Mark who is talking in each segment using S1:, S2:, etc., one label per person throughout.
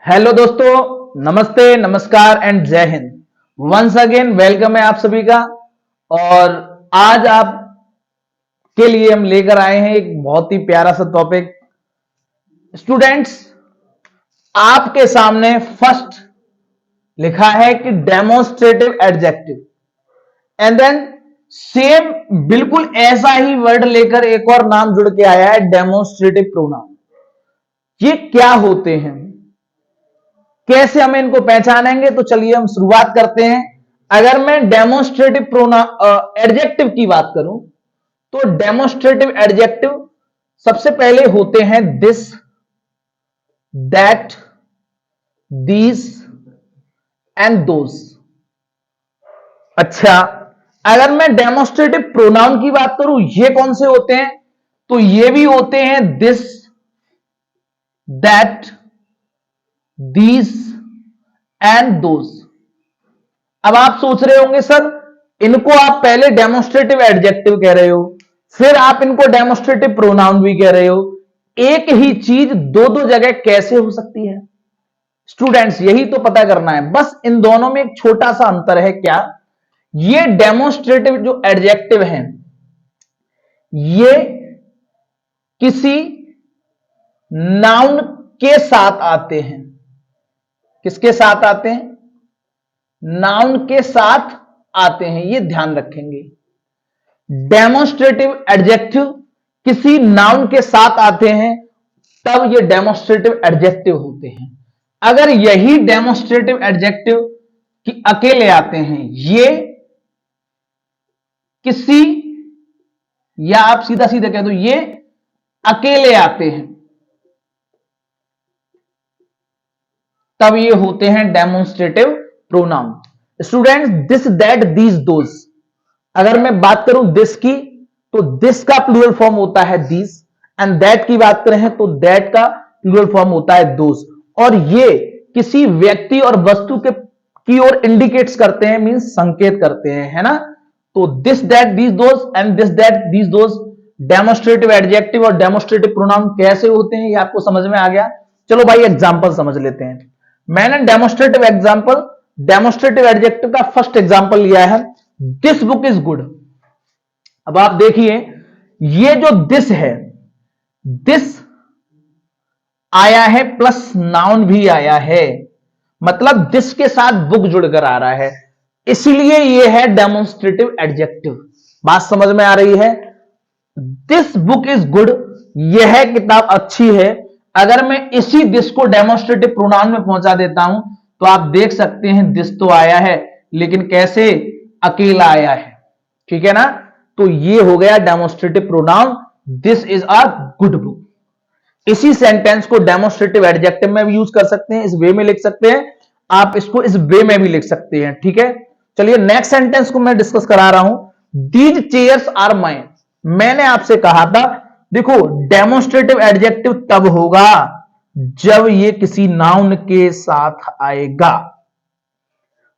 S1: Hello दोस्तों, नमस्ते, नमस्कार एंड जय हिंद। वंस अगेन वेलकम है आप सभी का। और आज आप के लिए हम लेकर आए हैं एक बहुत ही प्यारा सा टॉपिक। स्टूडेंट्स, आपके सामने फर्स्ट लिखा है कि demonstrative adjective and then same बिल्कुल ऐसा ही वर्ड लेकर एक और नाम जुड़ के आया है, डेमोन्स्ट्रेटिव प्रोनाउन। ये क्या होते हैं, कैसे हम इनको पहचानेंगे? तो चलिए हम शुरुआत करते हैं। अगर मैं डेमोन्स्ट्रेटिव प्रोनाउन एडजेक्टिव की बात करूं तो डेमोन्स्ट्रेटिव एडजेक्टिव सबसे पहले होते हैं this, that, these and those. अच्छा, अगर मैं डेमोन्स्ट्रेटिव प्रोनाउन की बात करूं, ये कौन से होते हैं? तो ये भी होते हैं this, that, these and those. अब आप सोच रहे होंगे सर, इनको आप पहले डेमोन्स्ट्रेटिव एडजेक्टिव कह रहे हो, फिर आप इनको डेमोन्स्ट्रेटिव प्रोनाउन भी कह रहे हो, एक ही चीज दो दो जगह कैसे हो सकती है? स्टूडेंट्स, यही तो पता करना है। बस इन दोनों में एक छोटा सा अंतर है। क्या? ये डेमोन्स्ट्रेटिव जो एडजेक्टिव हैं, ये किसी नाउन के साथ आते हैं। किसके साथ आते हैं? नाउन के साथ आते हैं, ये ध्यान रखेंगे। डेमोन्स्ट्रेटिव एडजेक्टिव किसी नाउन के साथ आते हैं, तब ये डेमोन्स्ट्रेटिव एडजेक्टिव होते हैं। अगर यही डेमोन्स्ट्रेटिव एडजेक्टिव कि अकेले आते हैं, ये किसी, या आप सीधा सीधा कह दो ये अकेले आते हैं, तब ये होते हैं demonstrative pronoun. Students, this, that, these, those. अगर मैं बात करूं दिस की, तो दिस का प्लूरल फॉर्म होता है दीज, एंड दैट की बात करें तो दैट का प्लूरल फॉर्म होता है दोज। और ये किसी व्यक्ति और वस्तु के की ओर इंडिकेट्स करते हैं, मींस संकेत करते हैं, है ना? तो this, that, these, those and this, that, these, those demonstrative adjective और डेमोन्स्ट्रेटिव प्रोनाउन कैसे होते हैं, ये आपको समझ में आ गया। चलो भाई, एग्जांपल समझ लेते हैं। मैंने डेमोन्स्ट्रेटिव एडजेक्टिव का फर्स्ट एग्जांपल लिया है, दिस बुक इज गुड। अब आप देखिए, ये जो दिस है, दिस आया है प्लस नाउन भी आया है, मतलब दिस के साथ बुक जुड़कर आ रहा है, इसलिए ये है डेमोन्स्ट्रेटिव एडजेक्टिव। बात समझ में आ रही है? दिस बुक इज गुड, यह किताब अच्छी है। अगर मैं इसी दिस को डेमोन्स्ट्रेटिव प्रोनाउन में पहुंचा देता हूं, तो आप देख सकते हैं दिस तो आया है, लेकिन कैसे? अकेला आया है। ठीक है ना? तो ये हो गया demonstrative pronoun, this is a good book. इसी सेंटेंस को डेमोन्स्ट्रेटिव एडजेक्टिव में भी यूज कर सकते हैं, इस वे में लिख सकते हैं, आप इसको इस वे में भी लिख सकते हैं। ठीक है, चलिए नेक्स्ट सेंटेंस को मैं डिस्कस करा रहा हूं। These chairs are mine. मैंने आपसे कहा था, देखो डेमोन्स्ट्रेटिव एडजेक्टिव तब होगा जब ये किसी नाउन के साथ आएगा।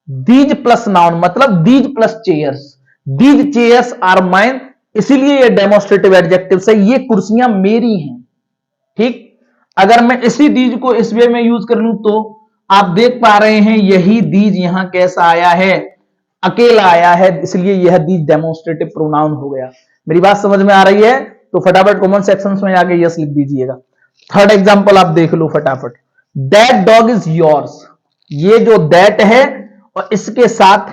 S1: दीज प्लस नाउन, मतलब these plus chairs, these chairs are mine, इसीलिए ये डेमोन्स्ट्रेटिव एडजेक्टिव से, ये कुर्सियां मेरी हैं। ठीक, अगर मैं इसी दीज को इस वे में यूज कर लूं, तो आप देख पा रहे हैं यही दीज यहां कैसा आया है? अकेला आया है, इसलिए यह दीज डेमोन्स्ट्रेटिव प्रोनाउन हो गया। मेरी बात समझ में आ रही है? तो फटाफट कमेंट सेक्शन में आके यस लिख दीजिएगा। थर्ड एग्जांपल आप देख लो फटाफट। That dog is yours. ये जो दैट है और इसके साथ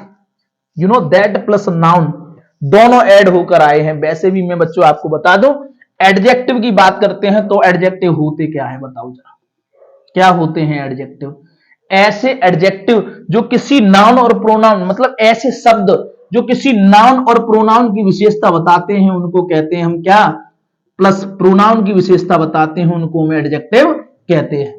S1: दैट प्लस नाउन दोनों ऐड होकर आए हैं। वैसे भी मैं बच्चों आपको बता दूं, एडजेक्टिव की बात करते हैं तो एडजेक्टिव होते क्या है, बताओ जरा, क्या होते हैं एडजेक्टिव? ऐसे एडजेक्टिव जो किसी नाउन और प्रोनाउन, मतलब ऐसे शब्द जो किसी नाउन और प्रोनाउन की विशेषता बताते हैं, उनको कहते हैं हम क्या? प्लस प्रोनाउन की विशेषता बताते हैं, उनको हम एडजेक्टिव कहते हैं।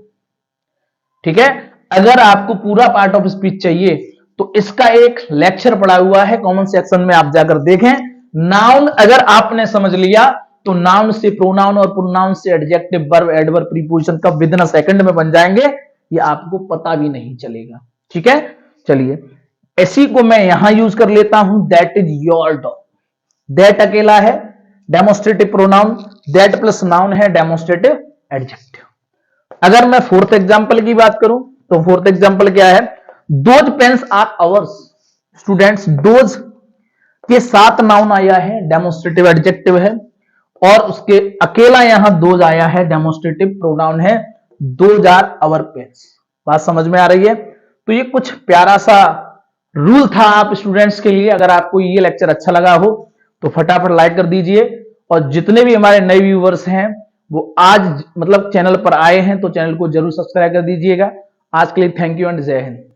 S1: ठीक है, अगर आपको पूरा पार्ट ऑफ स्पीच चाहिए तो इसका एक लेक्चर पड़ा हुआ है, कमेंट सेक्शन में आप जाकर देखें। नाउन अगर आपने समझ लिया तो नाउन से प्रोनाउन और प्रोनाउन से एडजेक्टिव, वर्ब, एडवर्ब, प्रीपोजिशन कब विद इन अ सेकंड में बन जाएंगे, ये आपको पता भी नहीं चलेगा। ठीक है, चलिए इसी को मैं यहां यूज कर लेता हूं, that is your dog. That अकेला है, demonstrative pronoun, that plus noun है, डेमोन्स्ट्रेटिव एडजेक्टिव। अगर मैं फोर्थ एग्जाम्पल की बात करूं तो फोर्थ एग्जाम्पल क्या है, those pens are ours. Students, those के साथ नाउन आया है, डेमोस्ट्रेटिव एडजेक्टिव है, और उसके अकेला यहां दोज आया है, डेमोस्ट्रेटिव प्रोनाउन है, दोज आर अवर पेन्स। बात समझ में आ रही है? तो ये कुछ प्यारा सा रूल था आप स्टूडेंट्स के लिए। अगर आपको ये लेक्चर अच्छा लगा हो तो फटाफट लाइक कर दीजिए, और जितने भी हमारे नए व्यूवर्स हैं वो आज मतलब चैनल पर आए हैं तो चैनल को जरूर सब्सक्राइब कर दीजिएगा। आज के लिए थैंक यू एंड जय हिंद।